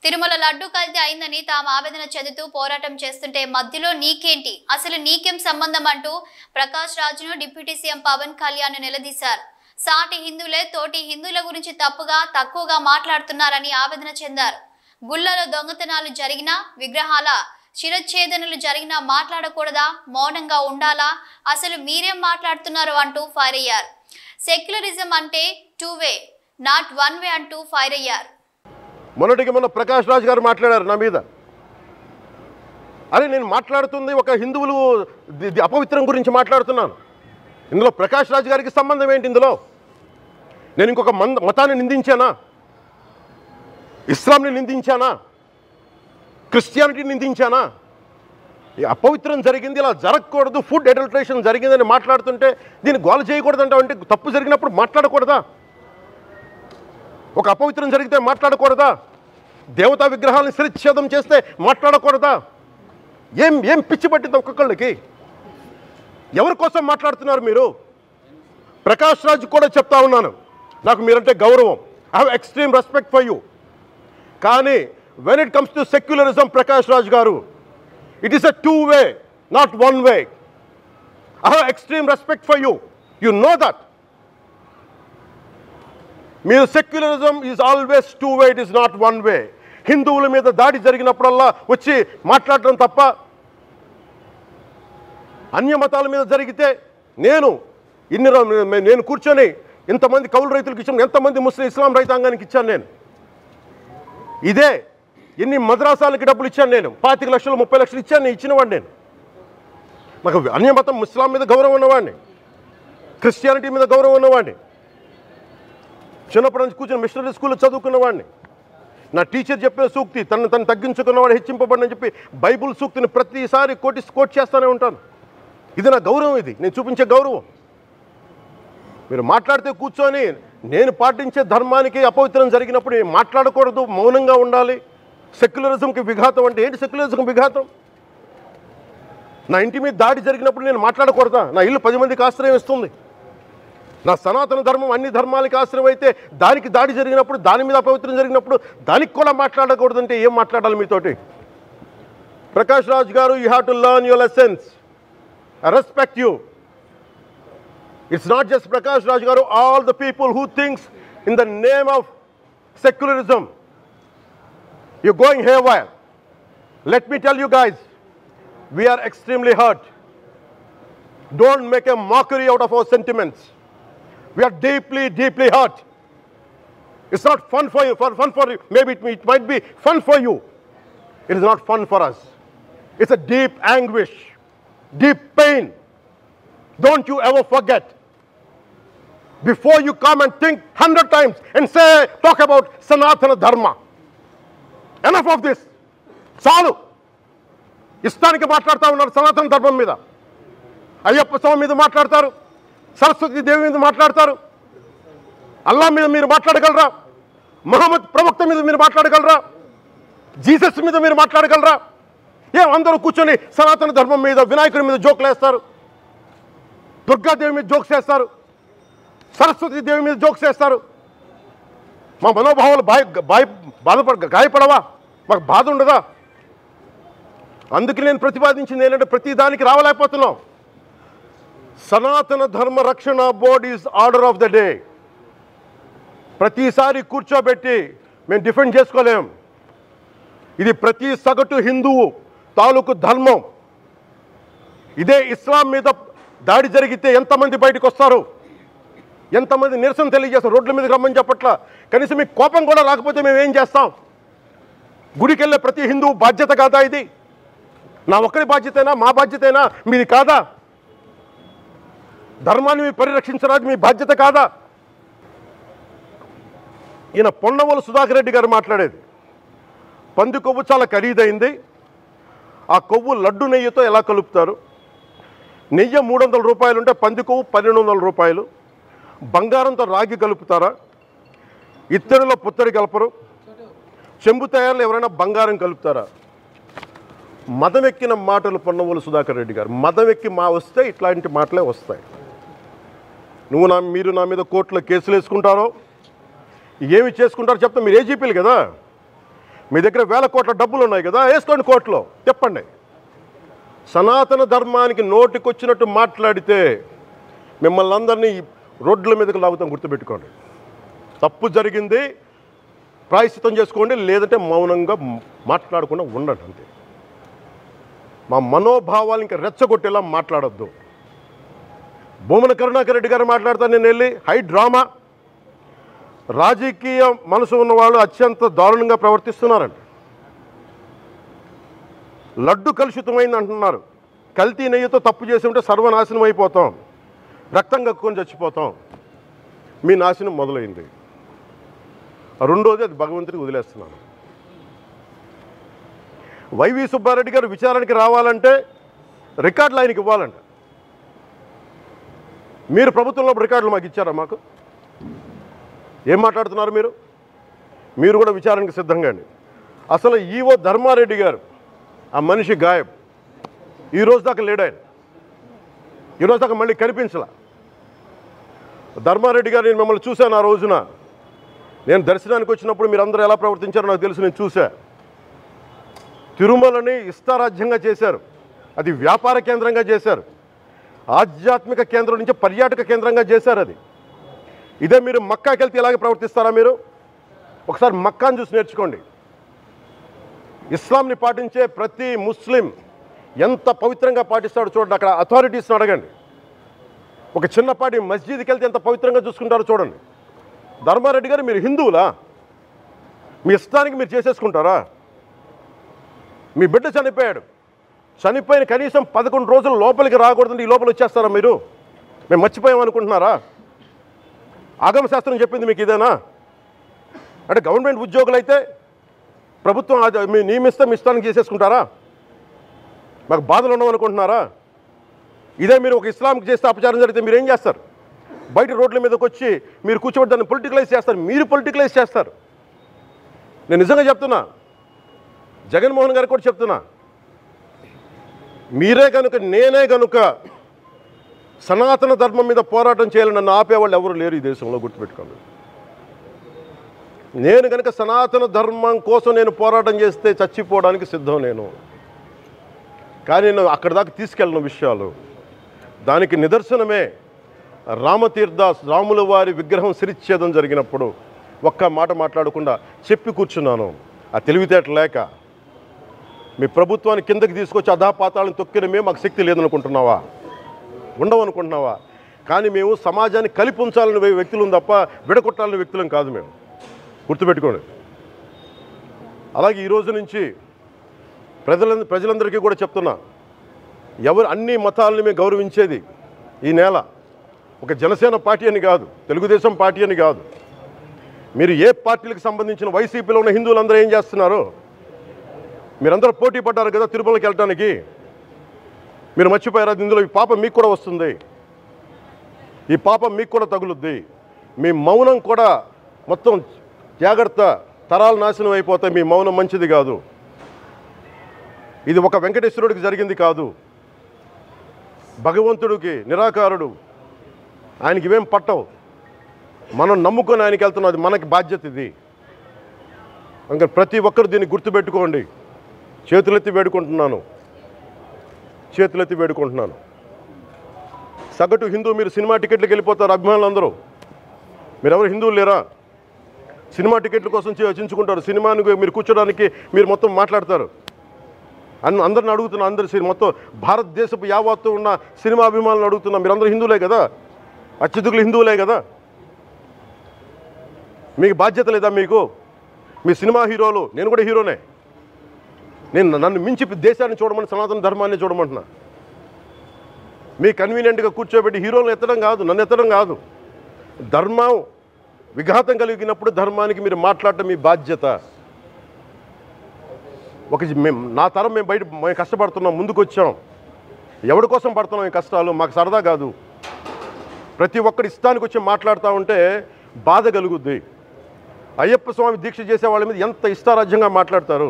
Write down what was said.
తిరుమల లడ్డు కల్తీ అయిందని తాము ఆవేదన చెందుతూ పోరాటం చేస్తుంటే మధ్యలో నీకేంటి, అసలు నీకేం సంబంధం అంటూ ప్రకాష్ రాజును డిప్యూటీ సీఎం పవన్ కళ్యాణ్ నిలదీశారు. సాటి హిందువులే తోటి హిందువుల గురించి తక్కువగా మాట్లాడుతున్నారని ఆవేదన చెందారు. గుళ్లలో దొంగతనాలు జరిగినా, విగ్రహాల శిరఛేదనలు జరిగినా మాట్లాడకూడదా, మౌనంగా ఉండాలా, అసలు మీరేం మాట్లాడుతున్నారు అంటూ ఫైర్ అయ్యారు. సెక్యులరిజం అంటే 2 వే నాట్ 1 వే అంటూ ఫైర్ అయ్యారు. మొన్న ప్రకాష్ రాజ్ గారు మాట్లాడారు నా మీద. అరే నేను మాట్లాడుతుంది ఒక హిందువులు అపవిత్రం గురించి మాట్లాడుతున్నాను. ఇందులో ప్రకాష్ రాజ్ గారికి సంబంధం ఏంటి? ఇందులో నేను ఇంకొక మతాన్ని నిందించానా? ఇస్లాంని నిందించానా? క్రిస్టియానిటీని నిందించానా? అపవిత్రం జరిగింది, ఇలా జరగకూడదు, ఫుడ్ అడల్టరేషన్ జరిగిందని మాట్లాడుతుంటే దీన్ని గోల చేయకూడదంటే అంటే తప్పు జరిగినప్పుడు మాట్లాడకూడదా? ఒక అపవిత్రం జరిగితే మాట్లాడకూడదా? దేవతా విగ్రహాలను శిరచ్ఛేదం చేస్తే మాట్లాడకూడదా? ఏం పిచ్చి పట్టింది ఒక్కొక్కళ్ళకి? ఎవరి కోసం మాట్లాడుతున్నారు మీరు? ప్రకాష్ రాజ్ కూడా చెప్తా ఉన్నాను, నాకు మీరంటే గౌరవం, I have extreme respect for you. కానీ when it comes to secularism, Prakash Raj garu, it is a 2 way not 1 way. I have extreme respect for you, you know that. మీరు secularism is always 2 way, it is not 1 way. హిందువుల మీద దాడి జరిగినప్పుడల్లా వచ్చి మాట్లాడడం తప్ప, అన్య మతాల మీద జరిగితే నేను కూర్చొని ఇంతమంది కౌలు రైతులకు ఇచ్చాను, ఎంతమంది ముస్లిం ఇస్లాం రైతాంగానికి ఇచ్చాను నేను. ఇదే ఎన్ని మద్రాసాలకి డబ్బులు ఇచ్చాను నేను, 25 లక్షలు 30 లక్షలు ఇచ్చాను, ఇచ్చినవాడిని నేను. నాకు అన్య మతం ఇస్లాం మీద గౌరవం ఉన్నవాడిని, క్రిస్టియానిటీ మీద గౌరవం ఉన్నవాడిని, చిన్నప్పటి నుంచి కూర్చొని మిషనరీ స్కూల్లో చదువుకున్నవాడిని. నా టీచర్ చెప్పిన సూక్తి, తను తగ్గించుకున్నవాడు హెచ్చింపబడిని చెప్పి బైబుల్ సూక్తిని ప్రతిసారి కోట్ చేస్తూనే ఉంటాను. ఇది నా గౌరవం, ఇది నేను చూపించే గౌరవం. మీరు మాట్లాడితే కూర్చొని నేను పాటించే ధర్మానికి అపవిత్రం జరిగినప్పుడు మాట్లాడకూడదు, మౌనంగా ఉండాలి. సెక్యులరిజంకి విఘాతం అంటే ఏంటి? సెక్యులరిజంకి విఘాతం నా ఇంటి మీద దాడి జరిగినప్పుడు నేను మాట్లాడకూడదా? నా ఇల్లు 10 మందికి ఆశ్రయం ఇస్తుంది. నా సనాతన ధర్మం అన్ని ధర్మాలకి ఆశ్రయం అయితే దానికి దాడి జరిగినప్పుడు, దాని మీద అపవిత్రం జరిగినప్పుడు దానికి కూడా మాట్లాడకూడదంటే ఏం మాట్లాడాలి మీతోటి? ప్రకాష్ రాజ్ గారు, you have to learn your lessons. I respect you. It's not just Prakash Raj Garu, all the people who thinks in the name of secularism, you're going haywire. Let me tell you guys, we are extremely hurt. Don't make a mockery out of our sentiments. We are deeply, deeply hurt. It's not fun for you, maybe it might be fun for you. It is not fun for us. It's a deep anguish, deep pain. Don't you ever forget. Before you come and think 100 times and talk about Sanatana Dharma. Enough of this. చాలు. ఇష్టానికి మాట్లాడుతూ ఉన్నారు సనాతన ధర్మం మీద. అయ్యప్ప స్వామి మీద మాట్లాడతారు, సరస్వతి దేవి మీద మాట్లాడతారు. అల్లా మీద మీరు మాట్లాడగలరా? మహమ్మద్ ప్రవక్త మీద మీరు మాట్లాడగలరా? జీసస్ మీద మీరు మాట్లాడగలరా? అందరూ కూర్చొని సనాతన ధర్మం మీద, వినాయకుడి మీద జోకులు వేస్తారు, దుర్గాదేవి మీద జోక్స్ వేస్తారు, సరస్వతి దేవి మీద జోక్స్ వేస్తారు. మా మనోభావాలు గాయపడవా? మాకు బాధ ఉండదా? అందుకే నేను ప్రతిపాదించింది ఏంటంటే ప్రతి దానికి రావలేకపోతున్నాం. సనాతన ధర్మ రక్షణ board is order of the day. ప్రతిసారి కూర్చోబెట్టి మేము డిఫెండ్ చేసుకోలేం. ఇది ప్రతి సగటు హిందువు తాలూకు ధర్మం. ఇదే ఇస్లాం మీద దాడి జరిగితే ఎంతమంది బయటకు వస్తారు, ఎంతమంది నిరసన తెలియజేస్తారు? రోడ్ల మీదకి రమ్మని చెప్పట్లా. కనీసం మీకు కోపం కూడా రాకపోతే మేము ఏం చేస్తాం? గుడికి వెళ్ళే ప్రతి హిందువు బాధ్యత కాదా ఇది? నా ఒక్కరి బాధ్యతైనా, మా బాధ్యతైనా, మీది కాదా? ధర్మాన్ని మీరు పరిరక్షించడానికి మీ బాధ్యత కాదా? ఈయన పొన్నవోలు సుధాకర్ రెడ్డి గారు మాట్లాడేది, పంది కొవ్వు చాలా ఖరీదైంది, ఆ కొవ్వు లడ్డు నెయ్యితో ఎలా కలుపుతారు? నెయ్యి 300 రూపాయలు ఉంటే పంది కొవ్వు 1200 రూపాయలు. బంగారంతో రాగి కలుపుతారా? ఇత్తడిలో పుత్తడి కలపరు. చెంబు తయారులో ఎవరైనా బంగారం కలుపుతారా? మదం ఎక్కిన మాటలు పొన్నవోలు సుధాకర్ రెడ్డి గారు. మదం ఎక్కి వస్తే ఇట్లాంటి మాటలే వస్తాయి. మీరు నా మీద కోర్టులో కేసులు వేసుకుంటారో ఏమి చేసుకుంటారో చెప్తా. మీరు ఏజీపీలు కదా, మీ దగ్గర వేల కోట్ల డబ్బులు ఉన్నాయి కదా, వేసుకోండి కోర్టులో, చెప్పండి. సనాతన ధర్మానికి నోటికొచ్చినట్టు మాట్లాడితే మిమ్మల్ని అందరినీ రోడ్ల మీదకి లాగుతాం, గుర్తుపెట్టుకోండి. తప్పు జరిగింది, ప్రాయశ్చిత్తం చేసుకోండి, లేదంటే మౌనంగా మాట్లాడకుండా ఉండండి అంతే. మా మనోభావాలు ఇంకా రెచ్చగొట్టేలా మాట్లాడొద్దు. భూమన కరుణాకర్ రెడ్డి గారు మాట్లాడతాను నేను వెళ్ళి, హై డ్రామా, రాజకీయ మనసు ఉన్న వాళ్ళు అత్యంత దారుణంగా ప్రవర్తిస్తున్నారండి. లడ్డు కలుషితమైంది అంటున్నారు. కల్తీ నెయ్యితో తప్పు చేసి ఉంటే సర్వనాశనం అయిపోతాం, రక్తం కక్కుని చచ్చిపోతాం. మీ నాశనం మొదలైంది. రెండోది, అది భగవంతుడికి వదిలేస్తున్నాను. వైవి సుబ్బారెడ్డి గారు విచారణకి రావాలంటే రికార్డులు ఆయనకి ఇవ్వాలంట. మీరు ప్రభుత్వంలో రికార్డులు మాకు ఇచ్చారా? మాకు ఏం మాట్లాడుతున్నారు మీరు? మీరు కూడా విచారణకి సిద్ధంగా అండి. అసలు ఈవో ధర్మారెడ్డి గారు, ఆ మనిషి గాయబ్, ఈరోజు దాకా లేడు ఆయన. ఈరోజు దాకా మళ్ళీ కనిపించలా. ధర్మారెడ్డి గారు, నేను మిమ్మల్ని చూశాను ఆ రోజున. నేను దర్శనానికి వచ్చినప్పుడు మీరు అందరూ ఎలా ప్రవర్తించారో నాకు తెలుసు, నేను చూశా. తిరుమలని ఇష్టారాజ్యంగా చేశారు, అది వ్యాపార కేంద్రంగా చేశారు, ఆధ్యాత్మిక కేంద్రం నుంచి పర్యాటక కేంద్రంగా చేశారు అది. ఇదే మీరు మక్కాకి వెళ్తే ఇలాగే ప్రవర్తిస్తారా మీరు? ఒకసారి మక్కాను చూసి నేర్చుకోండి. ఇస్లాంని పాటించే ప్రతి ముస్లిం ఎంత పవిత్రంగా పాటిస్తాడో చూడండి. అక్కడ అథారిటీస్ని అడగండి. ఒక చిన్నపాటి మస్జిద్కి వెళ్తే ఎంత పవిత్రంగా చూసుకుంటారో చూడండి. ధర్మారెడ్డి గారు, మీరు హిందువులా? మీ ఇష్టానికి మీరు చేసేసుకుంటారా? మీ బిడ్డ చనిపోయాడు, చనిపోయిన కనీసం 11 రోజులు లోపలికి రాకూడదండి, ఈ లోపల వచ్చేస్తారా మీరు? మేము మర్చిపోయామనుకుంటున్నారా? ఆగమశాస్త్రం చెప్పింది మీకు ఇదేనా? అంటే గవర్నమెంట్ ఉద్యోగులు అయితే ప్రభుత్వం మీ నియమిస్తే మీ ఇష్టానికి చేసేసుకుంటారా? మాకు బాధలు ఉండవనుకుంటున్నారా? ఇదే మీరు ఒక ఇస్లాంకి చేస్తే అపచారం జరిగితే మీరు ఏం చేస్తారు? బయట రోడ్ల మీదకి వచ్చి మీరు కూర్చోబెట్టి దాన్ని పొలిటికలైజ్ చేస్తారు. మీరు పొలిటికలైజ్ చేస్తారు. నేను నిజంగా చెప్తున్నా, జగన్మోహన్ గారికి కూడా చెప్తున్నా, మీరే కనుక, నేనే కనుక సనాతన ధర్మం మీద పోరాటం చేయాలని నన్ను ఆపేవాళ్ళు ఎవరు లేరు ఈ దేశంలో, గుర్తుపెట్టుకోండి. నేను కనుక సనాతన ధర్మం కోసం నేను పోరాటం చేస్తే చచ్చిపోవడానికి సిద్ధం నేను. కానీ నేను అక్కడి దాకా తీసుకెళ్ళిన విషయాలు, దానికి నిదర్శనమే రాముల వారి విగ్రహం శిరిచ్ఛేదం జరిగినప్పుడు ఒక్క మాట మాట్లాడకుండా చెప్పి కూర్చున్నాను. ఆ తెలివితేట లేక మీ ప్రభుత్వాన్ని కిందకి తీసుకొచ్చి అధాపాతాలను తొక్కిన మేము మాకు శక్తి లేదనుకుంటున్నావా? ఉండవనుకుంటున్నావా? కానీ మేము సమాజాన్ని కలిపి ఉంచాలని వ్యక్తులం తప్ప విడగొట్టాలని వ్యక్తులం కాదు మేము, గుర్తుపెట్టుకోండి. అలాగే ఈరోజు నుంచి ప్రజలందరికీ కూడా చెప్తున్నా, ఎవరు అన్ని మతాలని మేము గౌరవించేది ఈ నేల. ఒక జనసేన పార్టీ అని కాదు, తెలుగుదేశం పార్టీ అని కాదు. మీరు ఏ పార్టీలకు సంబంధించిన వైసీపీలో ఉన్న హిందువులందరూ ఏం చేస్తున్నారు? మీరందరూ పోటీ పడ్డారు కదా తిరుమలకి వెళ్ళటానికి. మీరు మర్చిపోయారు, ఇందులో ఈ పాపం మీకు కూడా వస్తుంది, ఈ పాపం మీకు కూడా తగులుద్ది. మీ మౌనం కూడా మొత్తం జాగ్రత్త, తరాలు నాశనం అయిపోతాయి. మీ మౌనం మంచిది కాదు. ఇది ఒక వెంకటేశ్వరుడికి జరిగింది కాదు, భగవంతుడికి, నిరాకారుడు, ఆయనకి ఇవేం పట్టవు. మనం నమ్ముకొని ఆయనకి వెళ్తున్నాం, అది మనకి బాధ్యత. ఇది ఇంకా ప్రతి ఒక్కరు దీన్ని గుర్తుపెట్టుకోండి. చేతులెత్తి వేడుకుంటున్నాను. సగటు హిందూ మీరు సినిమా టికెట్లకు వెళ్ళిపోతారు, అభిమానులు అందరూ. మీరెవరు హిందువులు లేరా? సినిమా టికెట్ల కోసం చించుకుంటారు. సినిమాని మీరు కూర్చోడానికి మీరు మొత్తం మాట్లాడతారు. అందరిని అడుగుతున్నా, మొత్తం భారతదేశపు యావత్తు ఉన్న సినిమా అభిమానులను అడుగుతున్నా, మీరందరూ హిందువులే కదా, అత్యధికులు హిందువులే కదా, మీకు బాధ్యత లేదా? మీకు మీ సినిమా హీరోలు, నేను కూడా హీరోనే, నన్ను మించి దేశాన్ని చూడమని, సనాతన ధర్మాన్ని చూడమంటున్నా. మీ కన్వీనియంట్గా కూర్చోబెట్టి హీరోలను ఎత్తడం కాదు, నన్ను ఎత్తడం కాదు. ధర్మం విఘాతం కలిగినప్పుడు ధర్మానికి మీరు మాట్లాడటం మీ బాధ్యత. నా తరం మేము కష్టపడుతున్నాం, ముందుకు వచ్చాం. ఎవరి కోసం పడుతున్నాం ఈ కష్టాలు? మాకు సరదా కాదు. ప్రతి ఒక్కరి ఇష్టానికి వచ్చి మాట్లాడుతూ ఉంటే బాధ కలుగుద్ది. అయ్యప్ప స్వామి దీక్ష చేసే వాళ్ళ మీద ఎంత ఇష్టారాజ్యంగా మాట్లాడతారు.